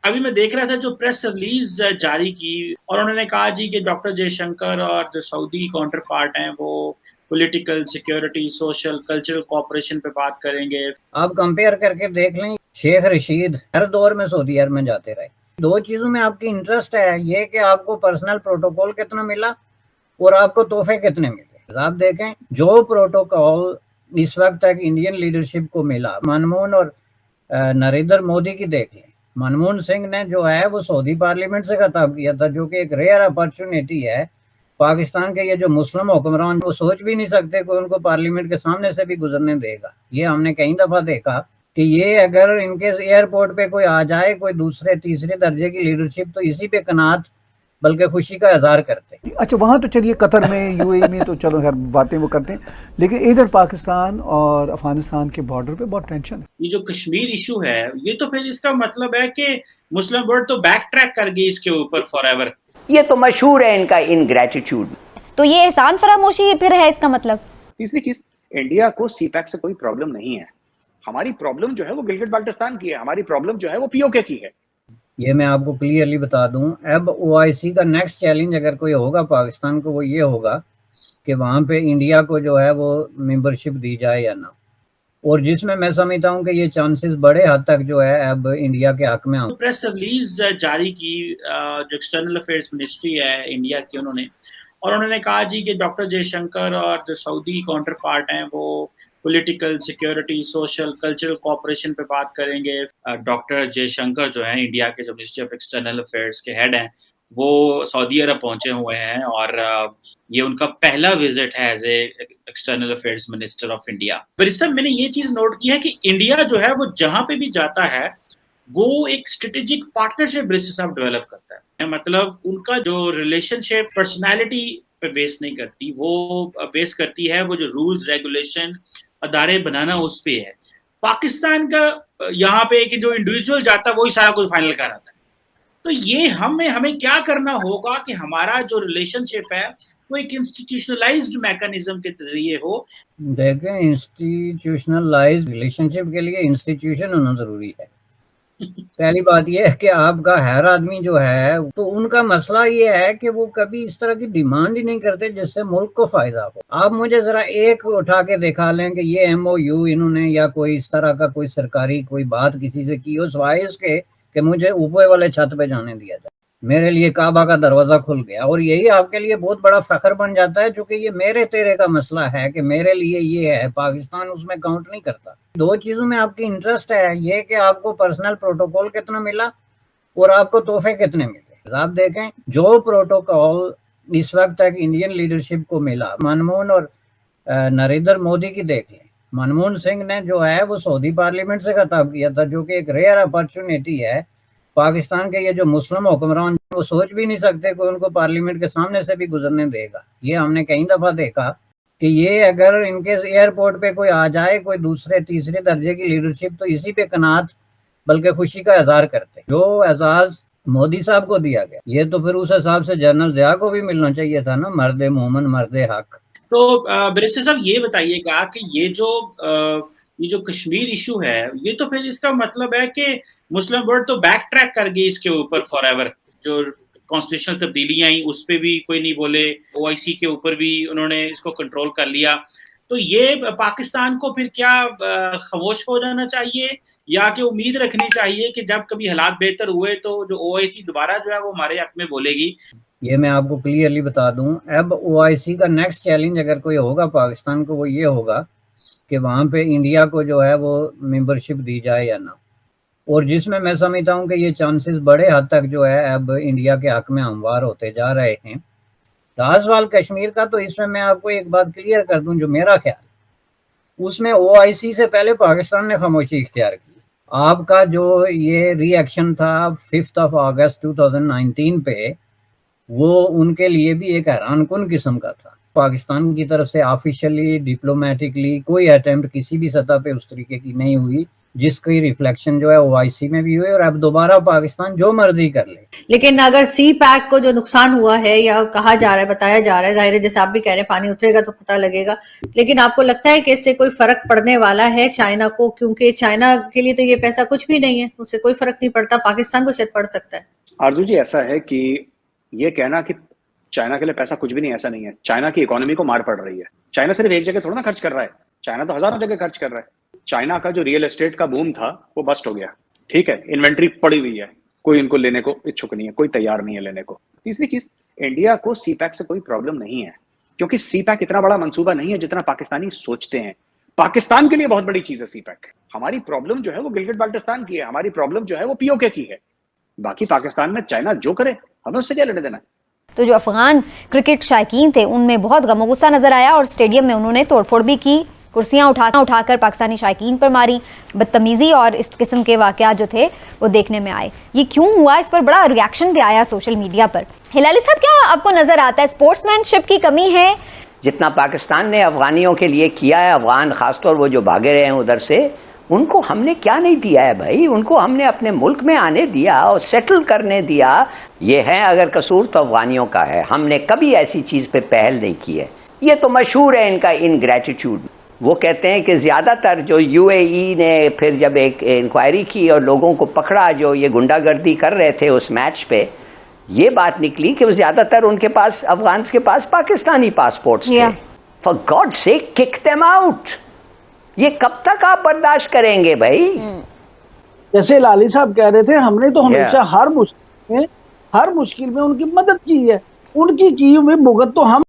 अभी मैं देख रहा था जो प्रेस रिलीज जारी की और उन्होंने कहा जी कि डॉक्टर जयशंकर और जो सऊदी काउंटर पार्ट हैं वो political security social cultural cooperation पे बात करेंगे। आप कंपेयर करके देख लें, शेख रशीद हर दौर में सऊदी अरब में जाते रहे। दो चीजों में आपकी इंटरेस्ट है, ये कि आपको पर्सनल प्रोटोकॉल कितना मिला और आपको तोहफे कितने मिले। आप देखें जो प्रोटोकॉल इस वक्त तक इंडियन लीडरशिप को मिला, मनमोहन और नरेंद्र मोदी की देख लें। मनमोहन सिंह ने जो है वो सऊदी पार्लियामेंट से खिताब किया था, जो कि एक रेयर अपॉर्चुनिटी है। पाकिस्तान के ये जो मुस्लिम हुक्मरान वो सोच भी नहीं सकते कि उनको पार्लियामेंट के सामने से भी गुजरने देगा। ये हमने कई दफा देखा कि ये अगर इनके एयरपोर्ट पे कोई आ जाए, कोई दूसरे तीसरे दर्जे की लीडरशिप, तो इसी पे कनात बल्कि खुशी का इजहार करते हैं। अच्छा, वहाँ तो चलिए कतर में यूएई में तो चलो हर बातें वो करते हैं, लेकिन इधर पाकिस्तान और अफगानिस्तान के बॉर्डर पे बहुत टेंशन है। ये जो कश्मीर इशू है, ये तो फिर इसका मतलब है कि मुस्लिम वर्ल्ड तो बैक ट्रैक कर गई इसके ऊपर फॉरएवर। ये तो मशहूर है इनका इनग्रेटिट्यूड। तो ये एहसान फरामोशी फिर है इसका मतलब। तीसरी चीज, इंडिया को सीपैक से कोई प्रॉब्लम नहीं है। हमारी प्रॉब्लम जो है वो गिलगित बाल्टिस्तान की है, हमारी प्रॉब्लम जो है वो पीओके की है। ये मैं आपको क्लियरली बता दूं, अब ओआईसी का नेक्स्ट चैलेंज अगर कोई होगा पाकिस्तान को, वो ये होगा कि वहाँ पे इंडिया को जो है वो मेंबरशिप दी जाए या ना, और जिसमें मैं समझता हूँ कि ये चांसेस बड़े हद तक जो है अब इंडिया के हक में। प्रेस रिलीज जारी की जो एक्सटर्नल अफेयर्स मिनिस्ट्री है इंडिया की, उन्होंने कहा जी कि डॉक्टर जयशंकर और जो सऊदी काउंटर पार्ट हैं वो political security social cultural cooperation पे बात करेंगे। डॉक्टर जयशंकर जो हैं इंडिया के जो मिनिस्ट्री ऑफ एक्सटर्नल अफेयर्स के हेड हैं, वो सऊदी अरब पहुंचे हुए हैं और ये उनका पहला विजिट है as a external affairs minister of India. पर इस सब मैंने ये चीज नोट की है कि इंडिया जो है वो जहां पे भी जाता है वो एक strategic partnership basis of develop करता है। मतलब उनका जो रिलेशनशिप पर्सनालिटी पे बेस नहीं करती, वो बेस करती है वो जो रूल्स रेगुलेशन अदारे बनाना उस पे है। पाकिस्तान का यहाँ पे कि जो इंडिविजुअल जाता है वही सारा कुछ फाइनल कर आता है। तो ये हमें क्या करना होगा कि हमारा जो रिलेशनशिप है वो एक इंस्टीट्यूशनलाइज्ड मैकेनिज्म के जरिए हो। देखें, इंस्टीट्यूशनलाइज्ड रिलेशनशिप के लिए इंस्टीट्यूशन होना जरूरी है। पहली बात यह है कि आपका हर आदमी जो है तो उनका मसला ये है कि वो कभी इस तरह की डिमांड ही नहीं करते जिससे मुल्क को फायदा हो। आप मुझे जरा एक उठा के दिखा लें कि ये एमओयू इन्होंने या कोई इस तरह का कोई सरकारी कोई बात किसी से की हो सिवाय इसके कि मुझे ऊपर वाले छत पे जाने दिया जाए, मेरे लिए काबा का दरवाजा खुल गया, और यही आपके लिए बहुत बड़ा फख्र बन जाता है, क्योंकि ये मेरे तेरे का मसला है कि मेरे लिए ये है। पाकिस्तान उसमें काउंट नहीं करता। दो चीजों में आपकी इंटरेस्ट है, ये कि आपको पर्सनल प्रोटोकॉल कितना मिला और आपको तोहफे कितने मिले। आप देखें जो प्रोटोकॉल इस वक्त तक इंडियन लीडरशिप को मिला, मनमोहन और नरेंद्र मोदी की देख लें। मनमोहन सिंह ने जो है वो सऊदी पार्लियामेंट से खिताब किया था, जो कि एक रेयर अपॉर्चुनिटी है। पाकिस्तान के ये जो मुस्लिम हुक्मरान वो सोच भी नहीं सकते कि उनको पार्लियामेंट के सामने से भी गुजरने देगा। ये हमने कई दफा देखा कि ये अगर इनके एयरपोर्ट पे कोई आ जाए, कोई दूसरे तीसरे दर्जे की लीडरशिप, तो इसी पे कनात बल्कि खुशी का इजहार करते। जो एजाज मोदी साहब को दिया गया, ये तो फिर उस हिसाब से जनरल ज़िया को भी मिलना चाहिए था ना, मर्द मोमन मर्द हक। तो बैरिस्टर साहब ये बताइएगा कि ये जो कश्मीर इशू है, ये तो फिर इसका मतलब है कि मुस्लिम वर्ल्ड तो बैक ट्रैक कर गई इसके ऊपर फॉरएवर। जो कॉन्स्टिट्यूशनल तब्दीलियां आई उस पर भी कोई नहीं बोले, ओआईसी के ऊपर भी उन्होंने इसको कंट्रोल कर लिया। तो ये पाकिस्तान को फिर क्या खामोश हो जाना चाहिए या कि उम्मीद रखनी चाहिए कि जब कभी हालात बेहतर हुए तो जो ओआईसी दोबारा जो है वो हमारे हक में बोलेगी? ये मैं आपको क्लियरली बता दूं, अब ओआईसी का नेक्स्ट चैलेंज अगर कोई होगा पाकिस्तान को, वो ये होगा कि वहाँ पे इंडिया को जो है वो मेंबरशिप दी जाए या ना, और जिसमें मैं समझता हूँ कि ये चांसेस बड़े हद तक जो है अब इंडिया के हक में हमवार होते जा रहे हैं। रहा सवाल कश्मीर का, तो इसमें मैं आपको एक बात क्लियर कर दूं, जो मेरा ख्याल, उसमें ओआईसी से पहले पाकिस्तान ने खामोशी इख्तियार की। आपका जो ये रिएक्शन था 5 अगस्त 2019 पे, वो उनके लिए भी एक हैरानकुन किस्म का था। पाकिस्तान की तरफ से ऑफिशियली डिप्लोमेटिकली कोई अटेम्प्ट किसी भी सतह पे उस तरीके की नहीं हुई जिसकी रिफ्लेक्शन जो है ओआईसी में भी हुई, और अब दोबारा पाकिस्तान जो मर्जी कर ले। लेकिन अगर सी पैक को जो नुकसान हुआ है या कहा जा रहा है, बताया जा रहा है, जाहिर है जैसे आप भी कह रहे हैं पानी उतरेगा तो पता लगेगा, लेकिन आपको लगता है कि इससे कोई फर्क पड़ने वाला है चाइना को? क्योंकि चाइना के लिए तो ये पैसा कुछ भी नहीं है, उससे कोई फर्क नहीं पड़ता, पाकिस्तान को शायद पड़ सकता है। आरजू जी, ऐसा है कि ये कहना कि चाइना के लिए पैसा कुछ भी नहीं, ऐसा नहीं है। चाइना की इकोनॉमी को मार पड़ रही है। चाइना सिर्फ एक जगह थोड़ा ना खर्च कर रहा है, चाइना तो हजारों जगह खर्च कर रहा है। चाइना का जो रियल एस्टेट का बूम था वो बस्ट हो गया, ठीक है, इन्वेंट्री पड़ी हुई है, कोई इनको लेने को इच्छुक नहीं है, कोई तैयार नहीं है लेने को। तीसरी चीज, इंडिया को सीपैक से कोई प्रॉब्लम नहीं है, क्योंकि सीपैक इतना बड़ा मंसूबा नहीं है जितना पाकिस्तानी सोचते हैं। पाकिस्तान के लिए बहुत बड़ी चीज है सीपैक। हमारी प्रॉब्लम जो है वो गिलगिट बाल्टिस्तान की है, हमारी प्रॉब्लम जो है वो पीओके की है। बाकी पाकिस्तान में चाइना जो करे, हमें उससे क्या लेने देना है। तो जो अफगान क्रिकेट शायकीन थे उनमें बहुत गम और गुस्सा नजर आया और स्टेडियम में उन्होंने तोड़फोड़ भी की, कुर्सियां उठाकर पाकिस्तानी शायकीन पर मारी, बदतमीजी और इस किस्म के वाकयात जो थे वो देखने में आए। ये क्यों हुआ, इस पर बड़ा रिएक्शन भी आया सोशल मीडिया पर। हिलाली साहब, क्या आपको नजर आता है स्पोर्ट्समैनशिप की कमी है? जितना पाकिस्तान ने अफगानियों के लिए किया है, अफगान खासतौर वो जो भागे रहे हैं उधर से, उनको हमने क्या नहीं दिया है भाई? उनको हमने अपने मुल्क में आने दिया और सेटल करने दिया। ये है अगर कसूर तो अफगानियों का है, हमने कभी ऐसी चीज पे पहल नहीं की है। ये तो मशहूर है इनका इनग्रेटिट्यूड। वो कहते हैं कि ज्यादातर जो यूएई ने फिर जब एक इंक्वायरी की और लोगों को पकड़ा जो ये गुंडागर्दी कर रहे थे उस मैच पे, ये बात निकली कि वो ज्यादातर उनके पास, अफगान के पास पाकिस्तानी पासपोर्ट थे। For God sake kick them out. ये कब तक आप बर्दाश्त करेंगे भाई? जैसे लाली साहब कह रहे थे, हमने तो हमेशा हर मुश्किल में उनकी मदद की है, उनकी की हुई भुगत तो हम